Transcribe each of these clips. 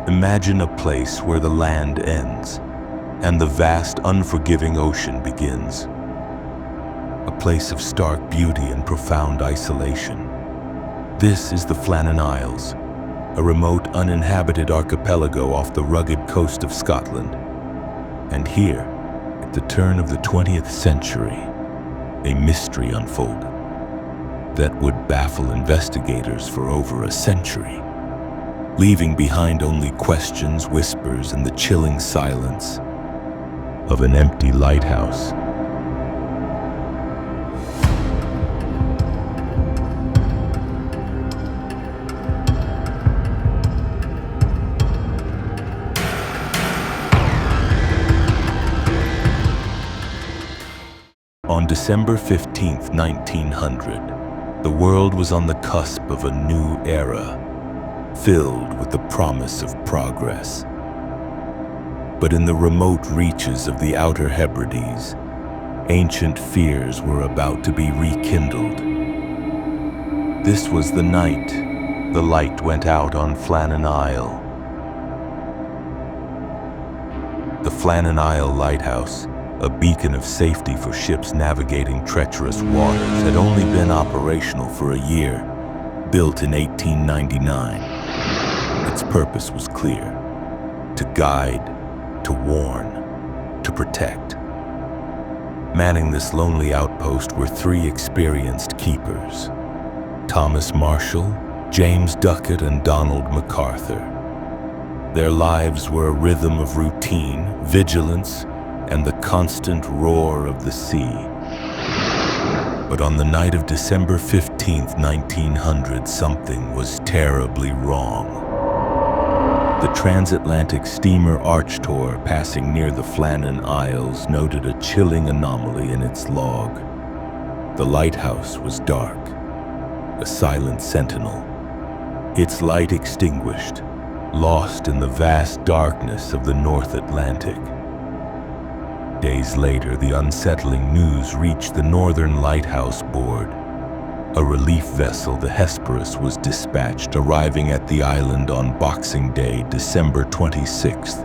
Imagine a place where the land ends and the vast, unforgiving ocean begins. A place of stark beauty and profound isolation. This is the Flannan Isles, a remote, uninhabited archipelago off the rugged coast of Scotland. And here, at the turn of the 20th century, a mystery unfolded that would baffle investigators for over a century, leaving behind only questions, whispers, and the chilling silence of an empty lighthouse. On December 15, 1900, the world was on the cusp of a new era, filled with the promise of progress. But in the remote reaches of the Outer Hebrides, ancient fears were about to be rekindled. This was the night the light went out on Flannan Isle. The Flannan Isle Lighthouse, a beacon of safety for ships navigating treacherous waters, had only been operational for a year, built in 1899. Its purpose was clear: to guide, to warn, to protect. Manning this lonely outpost were three experienced keepers: Thomas Marshall, James Ducat, and Donald MacArthur. Their lives were a rhythm of routine, vigilance, and the constant roar of the sea. But on the night of December 15th, 1900, something was terribly wrong. The transatlantic steamer Archtor, passing near the Flannan Isles, noted a chilling anomaly in its log. The lighthouse was dark, a silent sentinel, its light extinguished, lost in the vast darkness of the North Atlantic. Days later, the unsettling news reached the Northern Lighthouse Board. A relief vessel, the Hesperus, was dispatched, arriving at the island on Boxing Day, December 26th.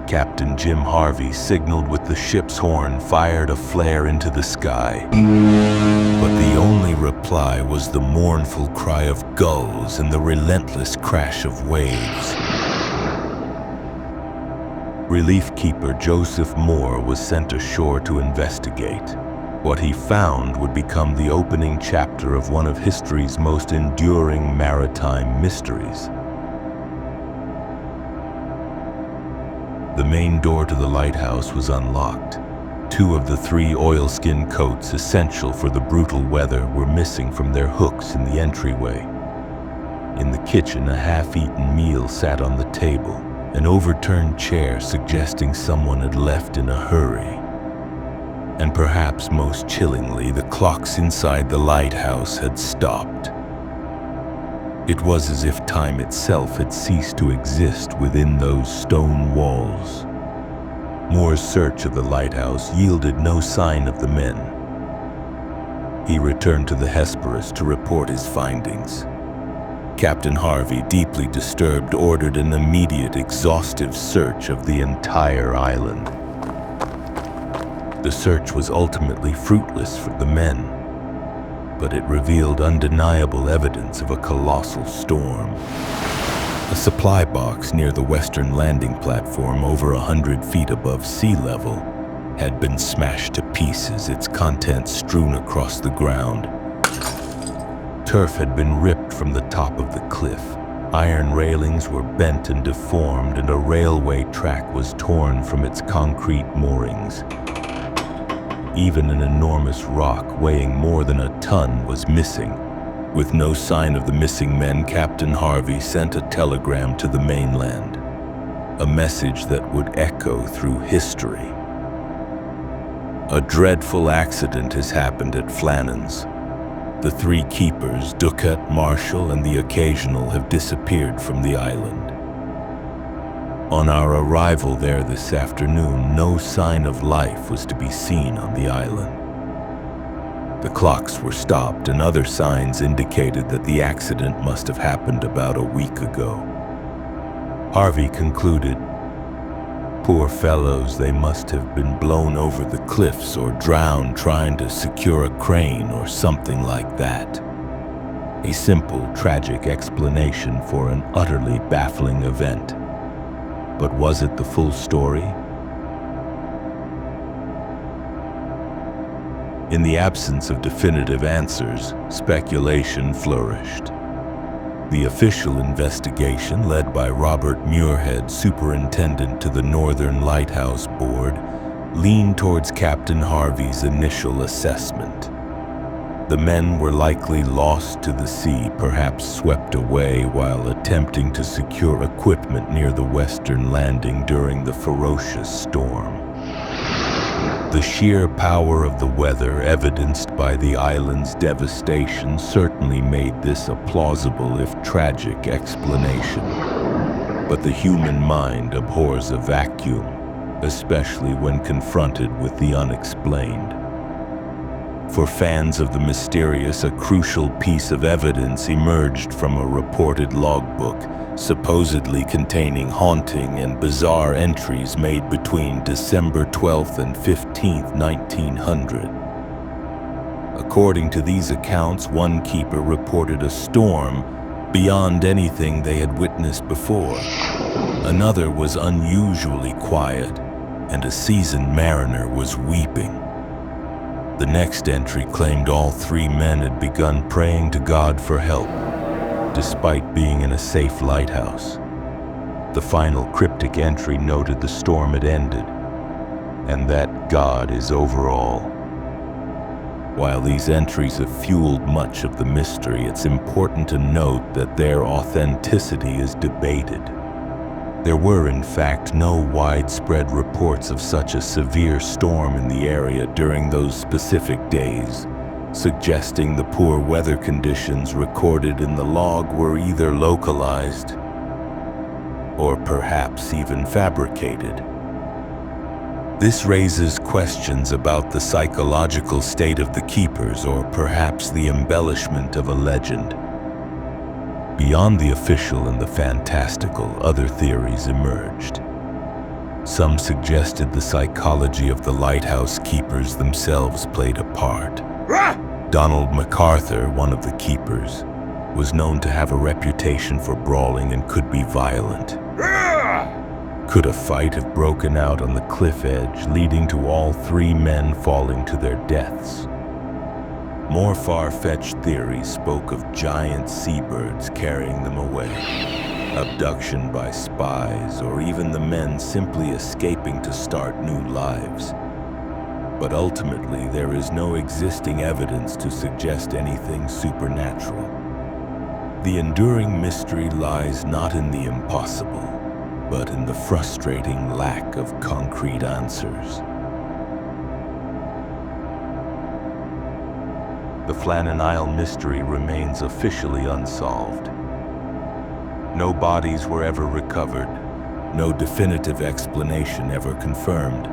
Captain Jim Harvey signaled with the ship's horn, fired a flare into the sky. But the only reply was the mournful cry of gulls and the relentless crash of waves. Relief keeper Joseph Moore was sent ashore to investigate. What he found would become the opening chapter of one of history's most enduring maritime mysteries. The main door to the lighthouse was unlocked. Two of the three oilskin coats essential for the brutal weather were missing from their hooks in the entryway. In the kitchen, a half-eaten meal sat on the table, an overturned chair suggesting someone had left in a hurry. And perhaps most chillingly, the clocks inside the lighthouse had stopped. It was as if time itself had ceased to exist within those stone walls. Moore's search of the lighthouse yielded no sign of the men. He returned to the Hesperus to report his findings. Captain Harvey, deeply disturbed, ordered an immediate, exhaustive search of the entire island. The search was ultimately fruitless for the men, but it revealed undeniable evidence of a colossal storm. A supply box near the western landing platform, over 100 feet above sea level, had been smashed to pieces, its contents strewn across the ground. Turf had been ripped from the top of the cliff. Iron railings were bent and deformed, and a railway track was torn from its concrete moorings. Even an enormous rock weighing more than a ton was missing. With no sign of the missing men, Captain Harvey sent a telegram to the mainland, a message that would echo through history. A dreadful accident has happened at Flannan's. The three keepers, Ducat, Marshall, and the Occasional, have disappeared from the island. On our arrival there this afternoon, no sign of life was to be seen on the island. The clocks were stopped, and other signs indicated that the accident must have happened about a week ago. Harvey concluded, "Poor fellows, they must have been blown over the cliffs or drowned trying to secure a crane or something like that." A simple, tragic explanation for an utterly baffling event. But was it the full story? In the absence of definitive answers, speculation flourished. The official investigation, led by Robert Muirhead, superintendent to the Northern Lighthouse Board, leaned towards Captain Harvey's initial assessment. The men were likely lost to the sea, perhaps swept away while attempting to secure equipment near the western landing during the ferocious storm. The sheer power of the weather, evidenced by the island's devastation, certainly made this a plausible if tragic explanation. But the human mind abhors a vacuum, especially when confronted with the unexplained. For fans of the mysterious, a crucial piece of evidence emerged from a reported logbook, supposedly containing haunting and bizarre entries made between December 12th and 15th, 1900. According to these accounts, one keeper reported a storm beyond anything they had witnessed before. Another was unusually quiet, and a seasoned mariner was weeping. The next entry claimed all three men had begun praying to God for help, despite being in a safe lighthouse. The final cryptic entry noted the storm had ended, and that God is over all. While these entries have fueled much of the mystery, it's important to note that their authenticity is debated. There were, in fact, no widespread reports of such a severe storm in the area during those specific days, suggesting the poor weather conditions recorded in the log were either localized or perhaps even fabricated. This raises questions about the psychological state of the keepers, or perhaps the embellishment of a legend. Beyond the official and the fantastical, other theories emerged. Some suggested the psychology of the lighthouse keepers themselves played a part. Donald MacArthur, one of the keepers, was known to have a reputation for brawling and could be violent. Could a fight have broken out on the cliff edge, leading to all three men falling to their deaths? More far-fetched theories spoke of giant seabirds carrying them away, abduction by spies, or even the men simply escaping to start new lives. But ultimately, there is no existing evidence to suggest anything supernatural. The enduring mystery lies not in the impossible, but in the frustrating lack of concrete answers. The Flannan Isle mystery remains officially unsolved. No bodies were ever recovered, no definitive explanation ever confirmed.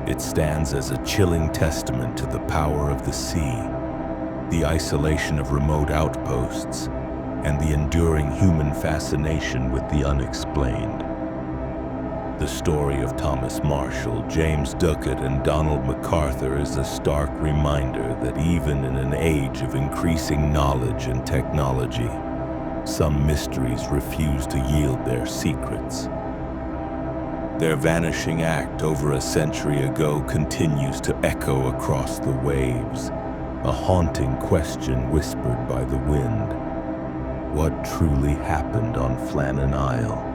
It stands as a chilling testament to the power of the sea, the isolation of remote outposts, and the enduring human fascination with the unexplained. The story of Thomas Marshall, James Ducat, and Donald MacArthur is a stark reminder that even in an age of increasing knowledge and technology, some mysteries refuse to yield their secrets. Their vanishing act over a century ago continues to echo across the waves, a haunting question whispered by the wind. What truly happened on Flannan Isle?